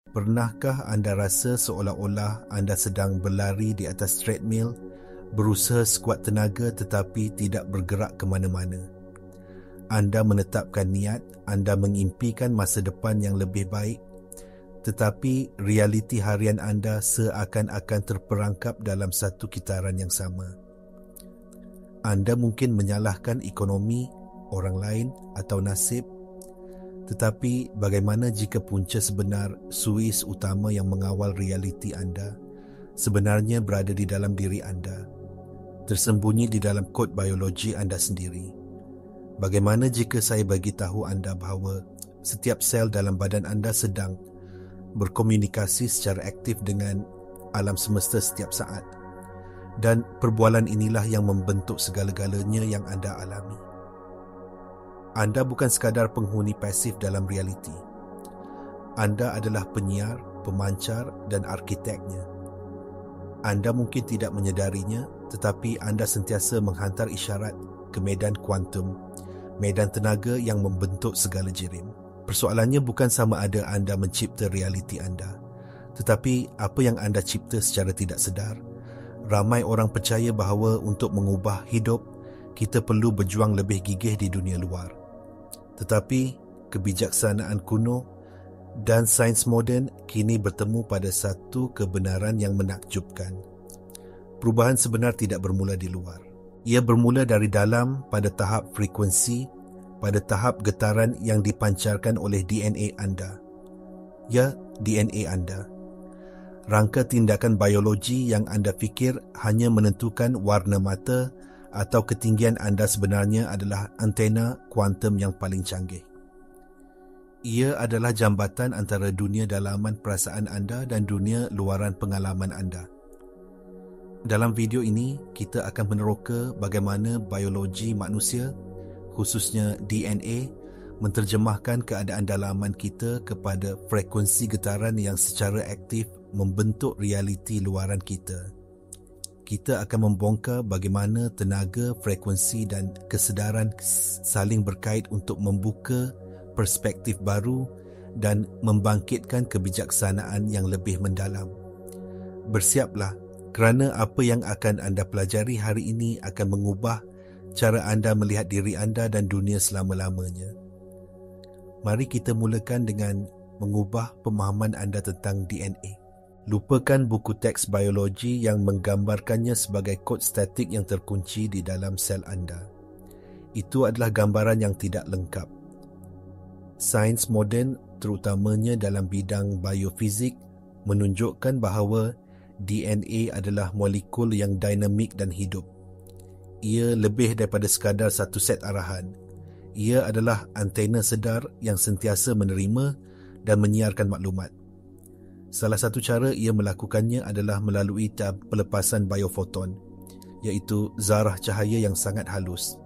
Pernahkah anda rasa seolah-olah anda sedang berlari di atas treadmill, berusaha sekuat tenaga tetapi tidak bergerak ke mana-mana? Anda menetapkan niat, anda mengimpikan masa depan yang lebih baik, tetapi realiti harian anda seakan-akan terperangkap dalam satu kitaran yang sama. Anda mungkin menyalahkan ekonomi, orang lain atau nasib, tetapi bagaimana jika punca sebenar, suis utama yang mengawal realiti anda sebenarnya berada di dalam diri anda, tersembunyi di dalam kod biologi anda sendiri? Bagaimana jika saya bagi tahu anda bahawa setiap sel dalam badan anda sedang berkomunikasi secara aktif dengan alam semesta setiap saat, dan perbualan inilah yang membentuk segala-galanya yang anda alami? Anda bukan sekadar penghuni pasif dalam realiti. Anda adalah penyiar, pemancar dan arkiteknya. Anda mungkin tidak menyedarinya, tetapi anda sentiasa menghantar isyarat ke medan kuantum, medan tenaga yang membentuk segala jirim. Persoalannya bukan sama ada anda mencipta realiti anda, tetapi apa yang anda cipta secara tidak sedar. Ramai orang percaya bahawa untuk mengubah hidup, kita perlu berjuang lebih gigih di dunia luar. Tetapi kebijaksanaan kuno dan sains moden kini bertemu pada satu kebenaran yang menakjubkan. Perubahan sebenar tidak bermula di luar. Ia bermula dari dalam pada tahap frekuensi, pada tahap getaran yang dipancarkan oleh DNA anda. Ya, DNA anda. Rangka tindakan biologi yang anda fikir hanya menentukan warna mata atau ketinggian anda sebenarnya adalah antena kuantum yang paling canggih. Ia adalah jambatan antara dunia dalaman perasaan anda dan dunia luaran pengalaman anda. Dalam video ini, kita akan meneroka bagaimana biologi manusia, khususnya DNA, menterjemahkan keadaan dalaman kita kepada frekuensi getaran yang secara aktif membentuk realiti luaran kita. Kita akan membongkar bagaimana tenaga, frekuensi dan kesedaran saling berkait untuk membuka perspektif baru dan membangkitkan kebijaksanaan yang lebih mendalam. Bersiaplah, kerana apa yang akan anda pelajari hari ini akan mengubah cara anda melihat diri anda dan dunia selama-lamanya. Mari kita mulakan dengan mengubah pemahaman anda tentang DNA. Lupakan buku teks biologi yang menggambarkannya sebagai kod statik yang terkunci di dalam sel anda. Itu adalah gambaran yang tidak lengkap. Sains moden, terutamanya dalam bidang biofizik, menunjukkan bahawa DNA adalah molekul yang dinamik dan hidup. Ia lebih daripada sekadar satu set arahan. Ia adalah antena sedar yang sentiasa menerima dan menyiarkan maklumat. Salah satu cara ia melakukannya adalah melalui pelepasan biofoton, iaitu zarah cahaya yang sangat halus.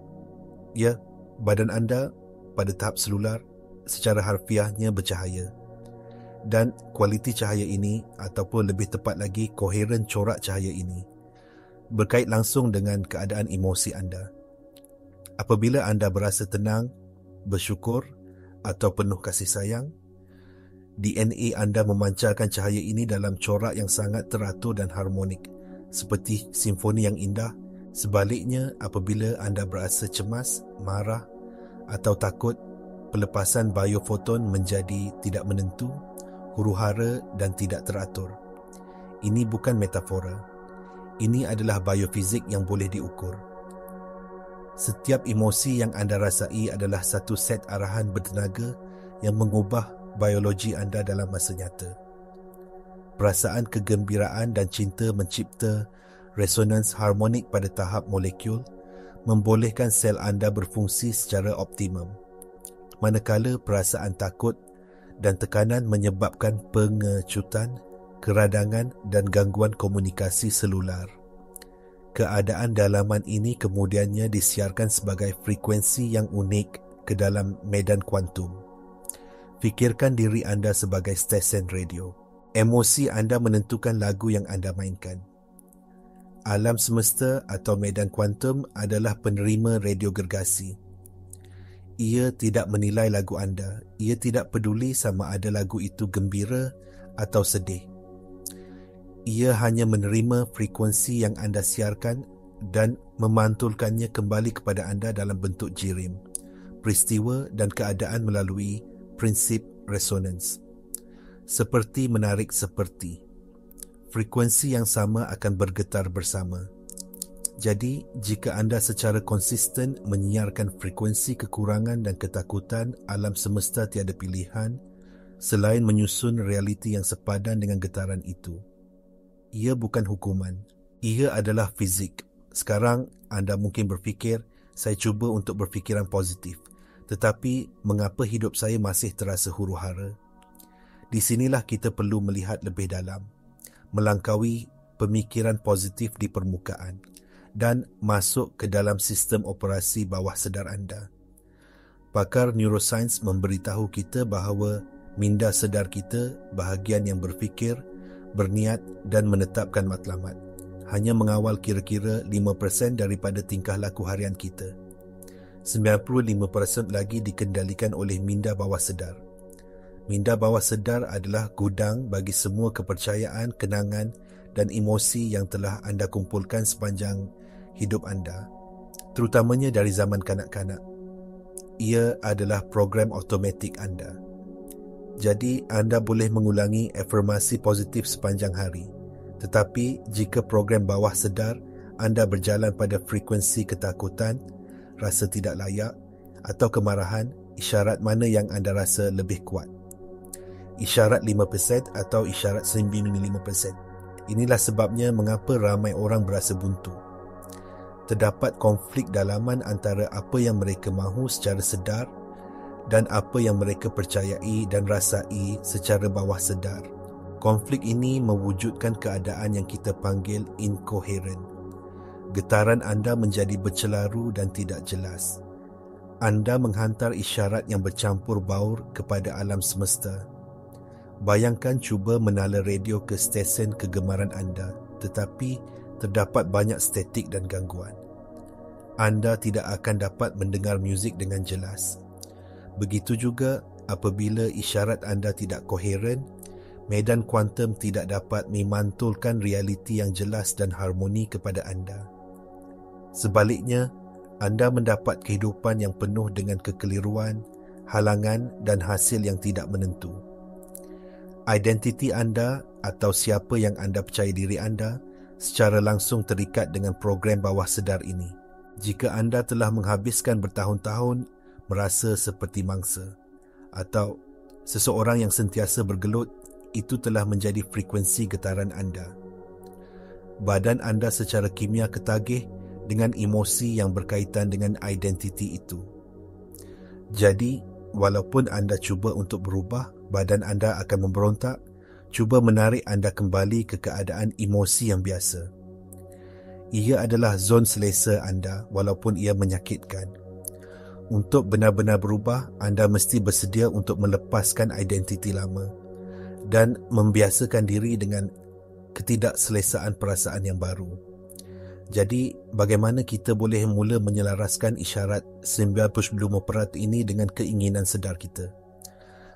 Ya, badan anda pada tahap selular secara harfiahnya bercahaya. Dan kualiti cahaya ini, ataupun lebih tepat lagi koheren corak cahaya ini, berkait langsung dengan keadaan emosi anda. Apabila anda berasa tenang, bersyukur atau penuh kasih sayang, DNA anda memancarkan cahaya ini dalam corak yang sangat teratur dan harmonik, seperti simfoni yang indah. Sebaliknya, apabila anda berasa cemas, marah atau takut, pelepasan biofoton menjadi tidak menentu, huru-hara dan tidak teratur. Ini bukan metafora. Ini adalah biofizik yang boleh diukur. Setiap emosi yang anda rasai adalah satu set arahan bertenaga yang mengubah biologi anda dalam masa nyata. Perasaan kegembiraan dan cinta mencipta resonans harmonik pada tahap molekul, membolehkan sel anda berfungsi secara optimum. Manakala perasaan takut dan tekanan menyebabkan pengecutan, keradangan dan gangguan komunikasi selular. Keadaan dalaman ini kemudiannya disiarkan sebagai frekuensi yang unik ke dalam medan kuantum. Fikirkan diri anda sebagai stesen radio. Emosi anda menentukan lagu yang anda mainkan. Alam semesta atau medan kuantum adalah penerima radio gergasi. Ia tidak menilai lagu anda. Ia tidak peduli sama ada lagu itu gembira atau sedih. Ia hanya menerima frekuensi yang anda siarkan dan memantulkannya kembali kepada anda dalam bentuk jirim, peristiwa dan keadaan melalui prinsip resonans. Seperti menarik seperti. Frekuensi yang sama akan bergetar bersama. Jadi, jika anda secara konsisten menyiarkan frekuensi kekurangan dan ketakutan, alam semesta tiada pilihan selain menyusun realiti yang sepadan dengan getaran itu. Ia bukan hukuman. Ia adalah fizik. Sekarang, anda mungkin berfikir, saya cuba untuk berfikiran positif. Tetapi, mengapa hidup saya masih terasa huru-hara? Di sinilah kita perlu melihat lebih dalam, melangkaui pemikiran positif di permukaan dan masuk ke dalam sistem operasi bawah sedar anda. Pakar neuroscience memberitahu kita bahawa minda sedar kita, bahagian yang berfikir, berniat dan menetapkan matlamat, hanya mengawal kira-kira 5% daripada tingkah laku harian kita. 95% lagi dikendalikan oleh minda bawah sedar. Minda bawah sedar adalah gudang bagi semua kepercayaan, kenangan dan emosi yang telah anda kumpulkan sepanjang hidup anda, terutamanya dari zaman kanak-kanak. Ia adalah program automatik anda. Jadi, anda boleh mengulangi afirmasi positif sepanjang hari. Tetapi, jika program bawah sedar anda berjalan pada frekuensi ketakutan, rasa tidak layak atau kemarahan, isyarat mana yang anda rasa lebih kuat? Isyarat 5% atau isyarat 95%? Inilah sebabnya mengapa ramai orang berasa buntu. Terdapat konflik dalaman antara apa yang mereka mahu secara sedar dan apa yang mereka percayai dan rasai secara bawah sedar. Konflik ini mewujudkan keadaan yang kita panggil incoherent. Getaran anda menjadi bercelaru dan tidak jelas. Anda menghantar isyarat yang bercampur baur kepada alam semesta. Bayangkan cuba menala radio ke stesen kegemaran anda, tetapi terdapat banyak statik dan gangguan. Anda tidak akan dapat mendengar muzik dengan jelas. Begitu juga apabila isyarat anda tidak koheren, medan kuantum tidak dapat memantulkan realiti yang jelas dan harmoni kepada anda. Sebaliknya, anda mendapat kehidupan yang penuh dengan kekeliruan, halangan dan hasil yang tidak menentu. Identiti anda atau siapa yang anda percaya diri anda secara langsung terikat dengan program bawah sedar ini. Jika anda telah menghabiskan bertahun-tahun merasa seperti mangsa atau seseorang yang sentiasa bergelut, itu telah menjadi frekuensi getaran anda. Badan anda secara kimia ketagih dengan emosi yang berkaitan dengan identiti itu. Jadi, walaupun anda cuba untuk berubah, badan anda akan memberontak, cuba menarik anda kembali ke keadaan emosi yang biasa. Ia adalah zon selesa anda walaupun ia menyakitkan. Untuk benar-benar berubah, anda mesti bersedia untuk melepaskan identiti lama dan membiasakan diri dengan ketidakselesaan perasaan yang baru. Jadi, bagaimana kita boleh mula menyelaraskan isyarat 95% ini dengan keinginan sedar kita?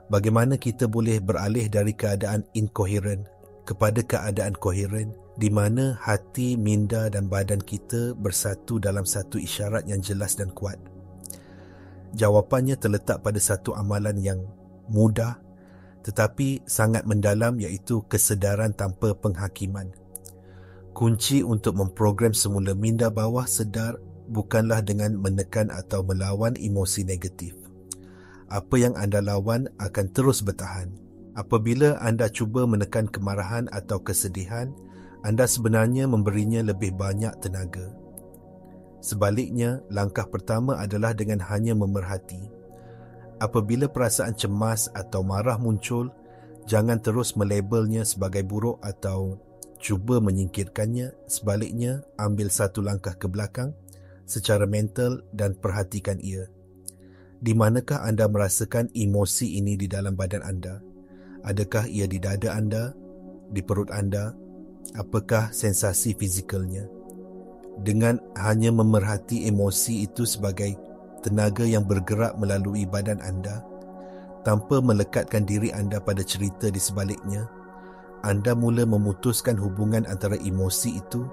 Bagaimana kita boleh beralih dari keadaan incoherent kepada keadaan koheren di mana hati, minda dan badan kita bersatu dalam satu isyarat yang jelas dan kuat? Jawapannya terletak pada satu amalan yang mudah tetapi sangat mendalam, iaitu kesedaran tanpa penghakiman. Kunci untuk memprogram semula minda bawah sedar bukanlah dengan menekan atau melawan emosi negatif. Apa yang anda lawan akan terus bertahan. Apabila anda cuba menekan kemarahan atau kesedihan, anda sebenarnya memberinya lebih banyak tenaga. Sebaliknya, langkah pertama adalah dengan hanya memerhati. Apabila perasaan cemas atau marah muncul, jangan terus melabelnya sebagai buruk atau cuba menyingkirkannya. Sebaliknya, ambil satu langkah ke belakang secara mental dan perhatikan ia. Di manakah anda merasakan emosi ini di dalam badan anda? Adakah ia di dada anda, di perut anda? Apakah sensasi fizikalnya? Dengan hanya memerhati emosi itu sebagai tenaga yang bergerak melalui badan anda, tanpa melekatkan diri anda pada cerita di sebaliknya, anda mula memutuskan hubungan antara emosi itu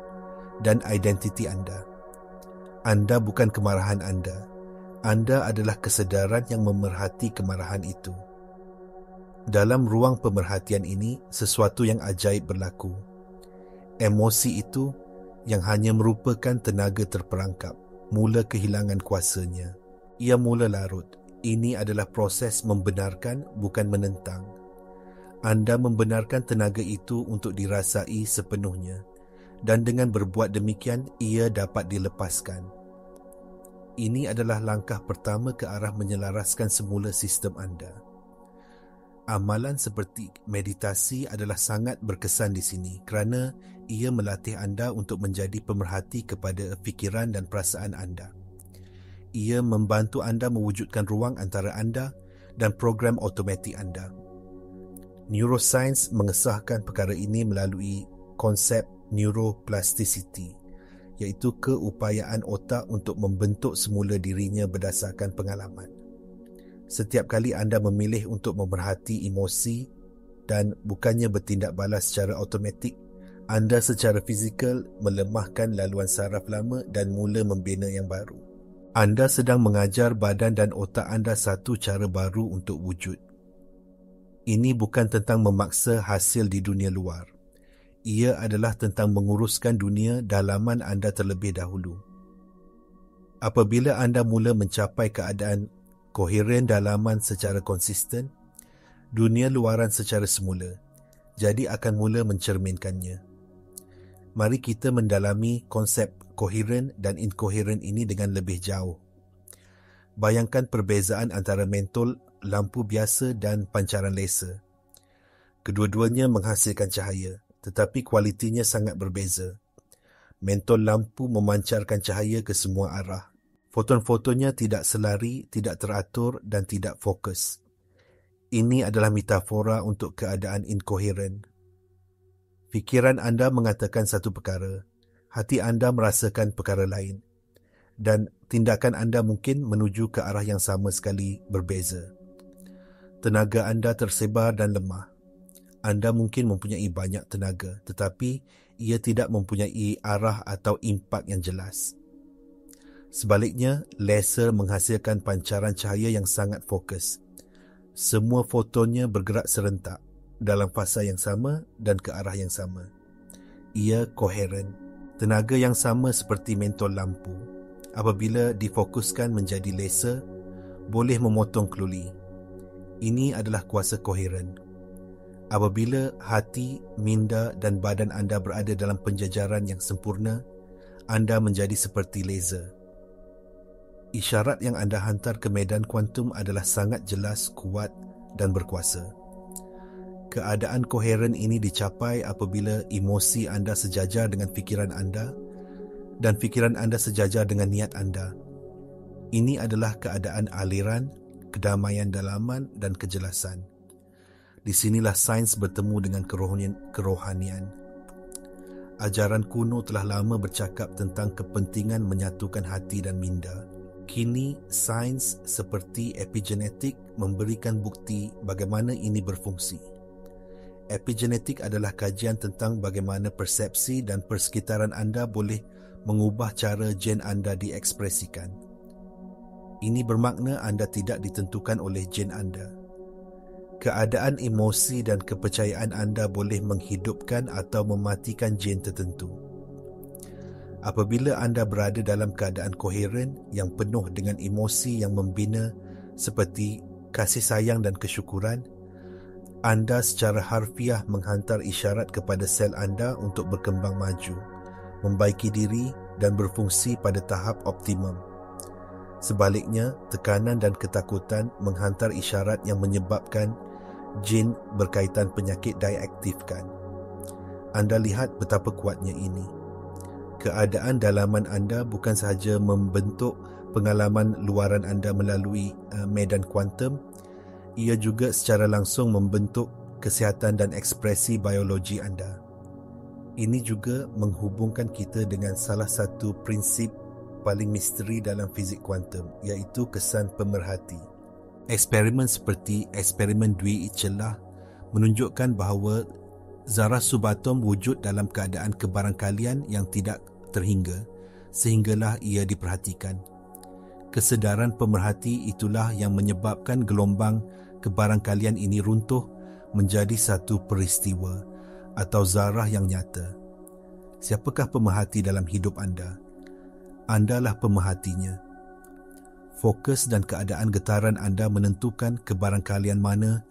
dan identiti anda. Anda bukan kemarahan anda. Anda adalah kesedaran yang memerhati kemarahan itu. Dalam ruang pemerhatian ini, sesuatu yang ajaib berlaku. Emosi itu yang hanya merupakan tenaga terperangkap, mula kehilangan kuasanya. Ia mula larut. Ini adalah proses membenarkan, bukan menentang. Anda membenarkan tenaga itu untuk dirasai sepenuhnya, dan dengan berbuat demikian, ia dapat dilepaskan. Ini adalah langkah pertama ke arah menyelaraskan semula sistem anda. Amalan seperti meditasi adalah sangat berkesan di sini kerana ia melatih anda untuk menjadi pemerhati kepada fikiran dan perasaan anda. Ia membantu anda mewujudkan ruang antara anda dan program automatik anda. Neuroscience mengesahkan perkara ini melalui konsep neuroplasticity, iaitu keupayaan otak untuk membentuk semula dirinya berdasarkan pengalaman. Setiap kali anda memilih untuk memerhati emosi dan bukannya bertindak balas secara automatik, anda secara fizikal melemahkan laluan saraf lama dan mula membina yang baru. Anda sedang mengajar badan dan otak anda satu cara baru untuk wujud. Ini bukan tentang memaksa hasil di dunia luar. Ia adalah tentang menguruskan dunia dalaman anda terlebih dahulu. Apabila anda mula mencapai keadaan koheren dalaman secara konsisten, dunia luaran secara semula, jadi akan mula mencerminkannya. Mari kita mendalami konsep koheren dan inkoheren ini dengan lebih jauh. Bayangkan perbezaan antara mentol, lampu biasa dan pancaran laser. Kedua-duanya menghasilkan cahaya, tetapi kualitinya sangat berbeza. Mentol lampu memancarkan cahaya ke semua arah. Foton-fotonnya tidak selari, tidak teratur dan tidak fokus. Ini adalah metafora untuk keadaan inkoheren. Fikiran anda mengatakan satu perkara, hati anda merasakan perkara lain, dan tindakan anda mungkin menuju ke arah yang sama sekali berbeza. Tenaga anda tersebar dan lemah. Anda mungkin mempunyai banyak tenaga, tetapi ia tidak mempunyai arah atau impak yang jelas. Sebaliknya, laser menghasilkan pancaran cahaya yang sangat fokus. Semua fotonnya bergerak serentak dalam fasa yang sama dan ke arah yang sama. Ia koheren. Tenaga yang sama seperti mentol lampu, apabila difokuskan menjadi laser, boleh memotong keluli. Ini adalah kuasa koheren. Apabila hati, minda dan badan anda berada dalam penjajaran yang sempurna, anda menjadi seperti laser. Isyarat yang anda hantar ke medan kuantum adalah sangat jelas, kuat dan berkuasa. Keadaan koheren ini dicapai apabila emosi anda sejajar dengan fikiran anda dan fikiran anda sejajar dengan niat anda. Ini adalah keadaan aliran, kedamaian dalaman dan kejelasan. Di sinilah sains bertemu dengan kerohanian. Ajaran kuno telah lama bercakap tentang kepentingan menyatukan hati dan minda. Kini, sains seperti epigenetik memberikan bukti bagaimana ini berfungsi. Epigenetik adalah kajian tentang bagaimana persepsi dan persekitaran anda boleh mengubah cara gen anda diekspresikan. Ini bermakna anda tidak ditentukan oleh gen anda. Keadaan emosi dan kepercayaan anda boleh menghidupkan atau mematikan gen tertentu. Apabila anda berada dalam keadaan koheren yang penuh dengan emosi yang membina seperti kasih sayang dan kesyukuran, anda secara harfiah menghantar isyarat kepada sel anda untuk berkembang maju, membaiki diri dan berfungsi pada tahap optimum. Sebaliknya, tekanan dan ketakutan menghantar isyarat yang menyebabkan jin berkaitan penyakit diaktifkan. Anda lihat betapa kuatnya ini. Keadaan dalaman anda bukan sahaja membentuk pengalaman luaran anda melalui medan kuantum, ia juga secara langsung membentuk kesihatan dan ekspresi biologi anda. Ini juga menghubungkan kita dengan salah satu prinsip paling misteri dalam fizik kuantum, iaitu kesan pemerhati. Eksperimen seperti eksperimen Dwi celah menunjukkan bahawa Zarah subatom wujud dalam keadaan kebarangkalian yang tidak terhingga, sehinggalah ia diperhatikan. Kesedaran pemerhati itulah yang menyebabkan gelombang kebarangkalian ini runtuh menjadi satu peristiwa atau zarah yang nyata. Siapakah pemerhati dalam hidup anda? Andalah pemerhatinya. Fokus dan keadaan getaran anda menentukan kebarangkalian mana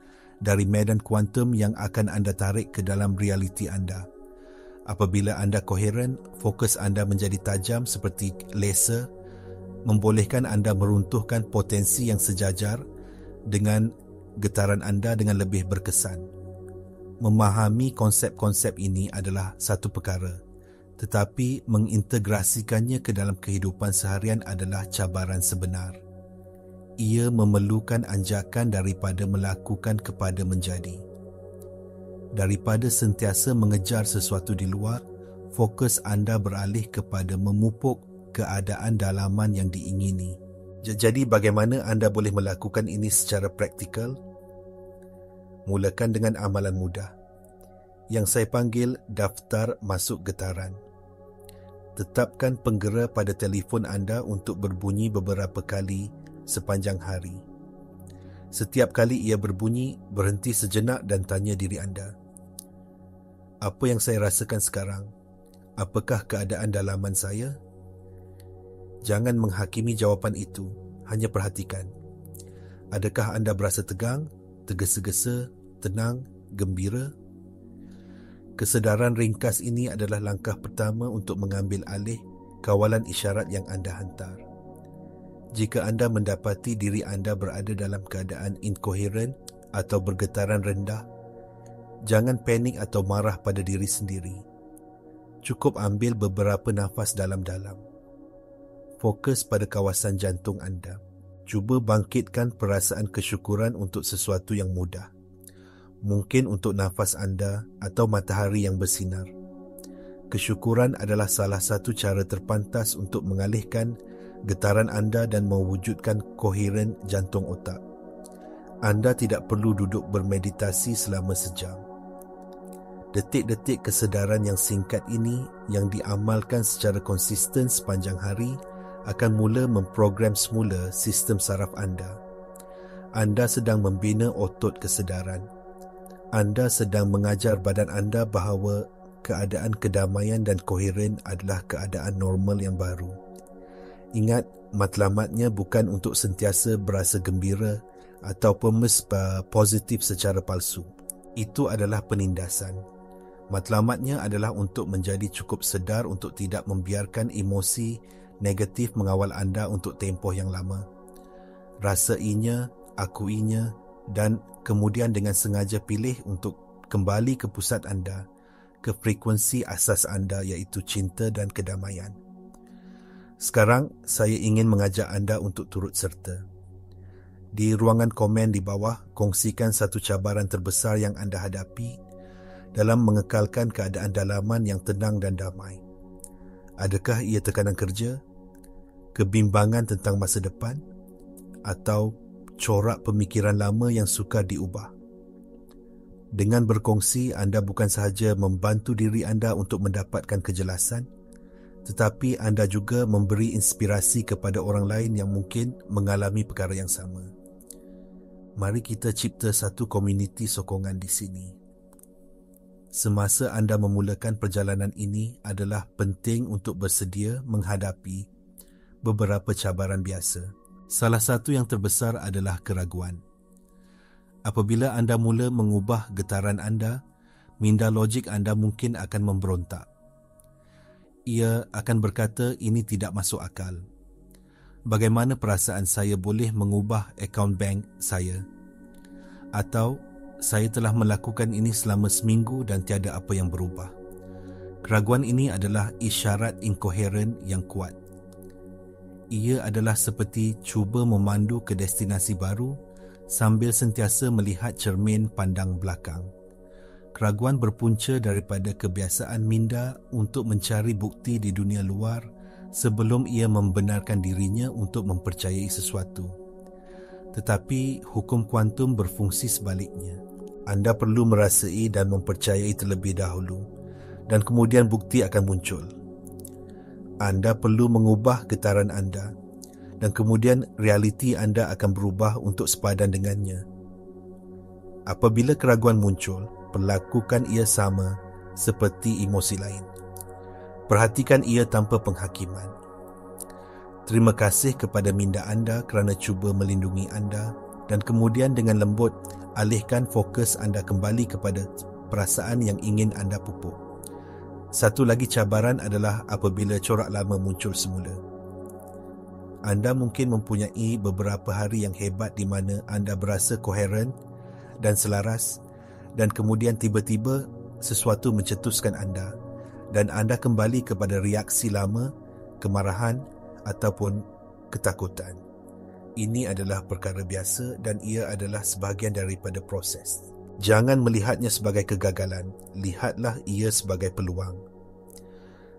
dari medan kuantum yang akan anda tarik ke dalam realiti anda. Apabila anda koheren, fokus anda menjadi tajam seperti laser, membolehkan anda meruntuhkan potensi yang sejajar dengan getaran anda dengan lebih berkesan. Memahami konsep-konsep ini adalah satu perkara, tetapi mengintegrasikannya ke dalam kehidupan seharian adalah cabaran sebenar. Ia memerlukan anjakan daripada melakukan kepada menjadi. Daripada sentiasa mengejar sesuatu di luar, fokus anda beralih kepada memupuk keadaan dalaman yang diingini. Jadi bagaimana anda boleh melakukan ini secara praktikal? Mulakan dengan amalan mudah yang saya panggil daftar masuk getaran. Tetapkan penggera pada telefon anda untuk berbunyi beberapa kali sepanjang hari. Setiap kali ia berbunyi, berhenti sejenak dan tanya diri anda, apa yang saya rasakan sekarang? Apakah keadaan dalaman saya? Jangan menghakimi jawapan itu, hanya perhatikan. Adakah anda berasa tegang, tergesa-gesa, tenang, gembira? Kesedaran ringkas ini adalah langkah pertama untuk mengambil alih kawalan isyarat yang anda hantar. Jika anda mendapati diri anda berada dalam keadaan inkoheren atau bergetaran rendah, jangan panik atau marah pada diri sendiri. Cukup ambil beberapa nafas dalam-dalam. Fokus pada kawasan jantung anda. Cuba bangkitkan perasaan kesyukuran untuk sesuatu yang mudah. Mungkin untuk nafas anda atau matahari yang bersinar. Kesyukuran adalah salah satu cara terpantas untuk mengalihkan getaran anda dan mewujudkan koheren jantung otak. Anda tidak perlu duduk bermeditasi selama sejam. Detik-detik kesedaran yang singkat ini yang diamalkan secara konsisten sepanjang hari akan mula memprogram semula sistem saraf anda. Anda sedang membina otot kesedaran. Anda sedang mengajar badan anda bahawa keadaan kedamaian dan koheren adalah keadaan normal yang baru. Ingat, matlamatnya bukan untuk sentiasa berasa gembira atau positif secara palsu. Itu adalah penindasan. Matlamatnya adalah untuk menjadi cukup sedar untuk tidak membiarkan emosi negatif mengawal anda untuk tempoh yang lama. Rasainya, akuinya dan kemudian dengan sengaja pilih untuk kembali ke pusat anda, ke frekuensi asas anda iaitu cinta dan kedamaian. Sekarang, saya ingin mengajak anda untuk turut serta. Di ruangan komen di bawah, kongsikan satu cabaran terbesar yang anda hadapi dalam mengekalkan keadaan dalaman yang tenang dan damai. Adakah ia tekanan kerja, kebimbangan tentang masa depan, atau corak pemikiran lama yang sukar diubah? Dengan berkongsi, anda bukan sahaja membantu diri anda untuk mendapatkan kejelasan, tetapi anda juga memberi inspirasi kepada orang lain yang mungkin mengalami perkara yang sama. Mari kita cipta satu komuniti sokongan di sini. Semasa anda memulakan perjalanan ini adalah penting untuk bersedia menghadapi beberapa cabaran biasa. Salah satu yang terbesar adalah keraguan. Apabila anda mula mengubah getaran anda, minda logik anda mungkin akan memberontak. Ia akan berkata, ini tidak masuk akal. Bagaimana perasaan saya boleh mengubah akaun bank saya? Atau, saya telah melakukan ini selama seminggu dan tiada apa yang berubah. Keraguan ini adalah isyarat inkoheren yang kuat. Ia adalah seperti cuba memandu ke destinasi baru sambil sentiasa melihat cermin pandang belakang. Keraguan berpunca daripada kebiasaan minda untuk mencari bukti di dunia luar sebelum ia membenarkan dirinya untuk mempercayai sesuatu. Tetapi hukum kuantum berfungsi sebaliknya. Anda perlu merasai dan mempercayai terlebih dahulu, dan kemudian bukti akan muncul. Anda perlu mengubah getaran anda, dan kemudian realiti anda akan berubah untuk sepadan dengannya. Apabila keraguan muncul, perlakukan ia sama seperti emosi lain. Perhatikan ia tanpa penghakiman. Terima kasih kepada minda anda kerana cuba melindungi anda, dan kemudian dengan lembut alihkan fokus anda kembali kepada perasaan yang ingin anda pupuk. Satu lagi cabaran adalah apabila corak lama muncul semula. Anda mungkin mempunyai beberapa hari yang hebat di mana anda berasa koheren dan selaras, dan kemudian tiba-tiba sesuatu mencetuskan anda, dan anda kembali kepada reaksi lama, kemarahan ataupun ketakutan. Ini adalah perkara biasa dan ia adalah sebahagian daripada proses. Jangan melihatnya sebagai kegagalan, lihatlah ia sebagai peluang.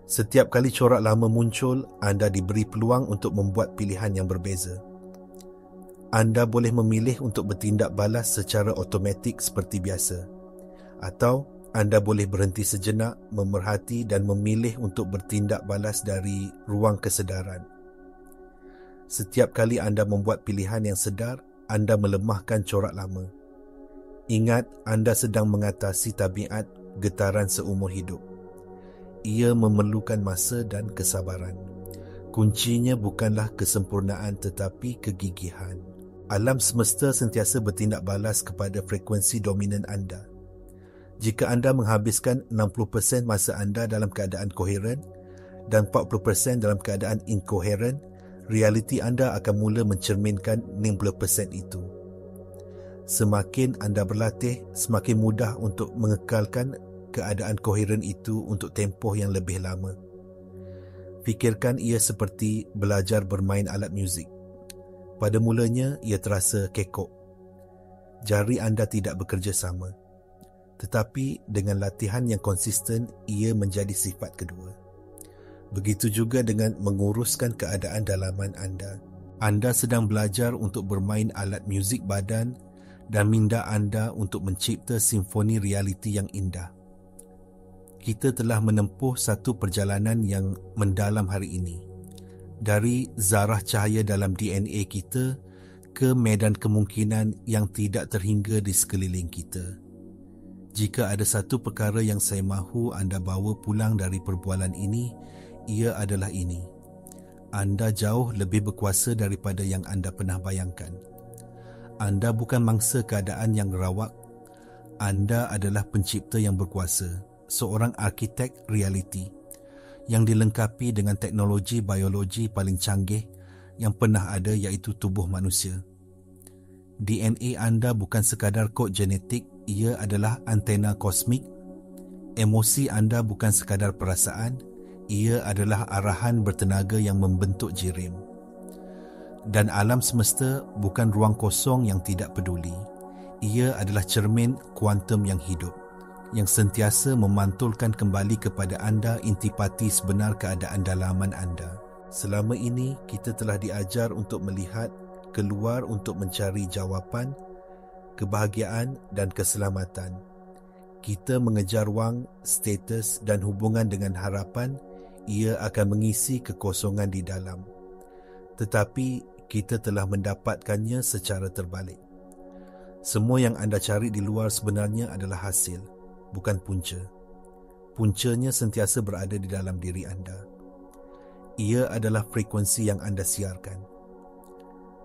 Setiap kali corak lama muncul, anda diberi peluang untuk membuat pilihan yang berbeza. Anda boleh memilih untuk bertindak balas secara automatik seperti biasa, atau anda boleh berhenti sejenak, memerhati dan memilih untuk bertindak balas dari ruang kesedaran. Setiap kali anda membuat pilihan yang sedar, anda melemahkan corak lama. Ingat, anda sedang mengatasi tabiat getaran seumur hidup. Ia memerlukan masa dan kesabaran. Kuncinya bukanlah kesempurnaan tetapi kegigihan. Alam semesta sentiasa bertindak balas kepada frekuensi dominan anda. Jika anda menghabiskan 60% masa anda dalam keadaan koheren dan 40% dalam keadaan inkoheren, realiti anda akan mula mencerminkan 60% itu. Semakin anda berlatih, semakin mudah untuk mengekalkan keadaan koheren itu untuk tempoh yang lebih lama. Fikirkan ia seperti belajar bermain alat muzik. Pada mulanya, ia terasa kekok. Jari anda tidak bekerja sama. Tetapi dengan latihan yang konsisten, ia menjadi sifat kedua. Begitu juga dengan menguruskan keadaan dalaman anda. Anda sedang belajar untuk bermain alat muzik badan dan minda anda untuk mencipta simfoni realiti yang indah. Kita telah menempuh satu perjalanan yang mendalam hari ini. Dari zarah cahaya dalam DNA kita ke medan kemungkinan yang tidak terhingga di sekeliling kita. Jika ada satu perkara yang saya mahu anda bawa pulang dari perbualan ini, ia adalah ini. Anda jauh lebih berkuasa daripada yang anda pernah bayangkan. Anda bukan mangsa keadaan yang rawak. Anda adalah pencipta yang berkuasa, seorang arkitek realiti yang dilengkapi dengan teknologi biologi paling canggih yang pernah ada, iaitu tubuh manusia. DNA anda bukan sekadar kod genetik, ia adalah antena kosmik. Emosi anda bukan sekadar perasaan, ia adalah arahan bertenaga yang membentuk jirim. Dan alam semesta bukan ruang kosong yang tidak peduli. Ia adalah cermin kuantum yang hidup, yang sentiasa memantulkan kembali kepada anda intipati sebenar keadaan dalaman anda. Selama ini, kita telah diajar untuk melihat keluar untuk mencari jawapan, kebahagiaan dan keselamatan. Kita mengejar wang, status dan hubungan dengan harapan ia akan mengisi kekosongan di dalam. Tetapi kita telah mendapatkannya secara terbalik. Semua yang anda cari di luar sebenarnya adalah hasil, bukan punca. Puncanya sentiasa berada di dalam diri anda. Ia adalah frekuensi yang anda siarkan.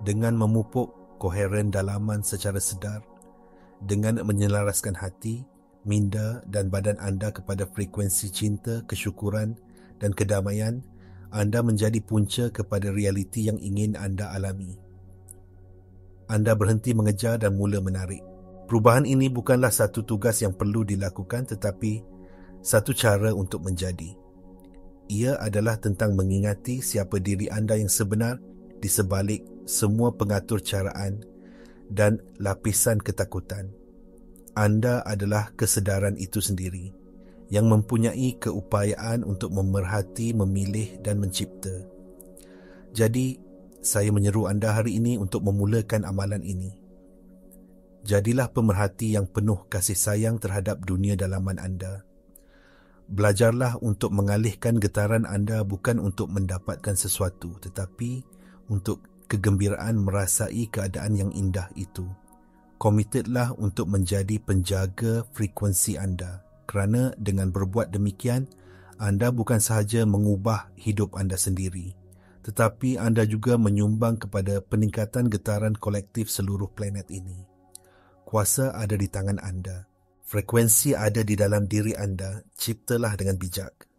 Dengan memupuk koheren dalaman secara sedar, dengan menyelaraskan hati, minda dan badan anda kepada frekuensi cinta, kesyukuran dan kedamaian, anda menjadi punca kepada realiti yang ingin anda alami. Anda berhenti mengejar dan mula menarik. Perubahan ini bukanlah satu tugas yang perlu dilakukan, tetapi satu cara untuk menjadi. Ia adalah tentang mengingati siapa diri anda yang sebenar di sebalik semua pengatur caraan dan lapisan ketakutan. Anda adalah kesedaran itu sendiri yang mempunyai keupayaan untuk memerhati, memilih dan mencipta. Jadi, saya menyeru anda hari ini untuk memulakan amalan ini. Jadilah pemerhati yang penuh kasih sayang terhadap dunia dalaman anda. Belajarlah untuk mengalihkan getaran anda bukan untuk mendapatkan sesuatu, tetapi untuk kegembiraan merasai keadaan yang indah itu. Komitedlah untuk menjadi penjaga frekuensi anda, kerana dengan berbuat demikian, anda bukan sahaja mengubah hidup anda sendiri, tetapi anda juga menyumbang kepada peningkatan getaran kolektif seluruh planet ini. Kuasa ada di tangan anda. Frekuensi ada di dalam diri anda. Ciptalah dengan bijak.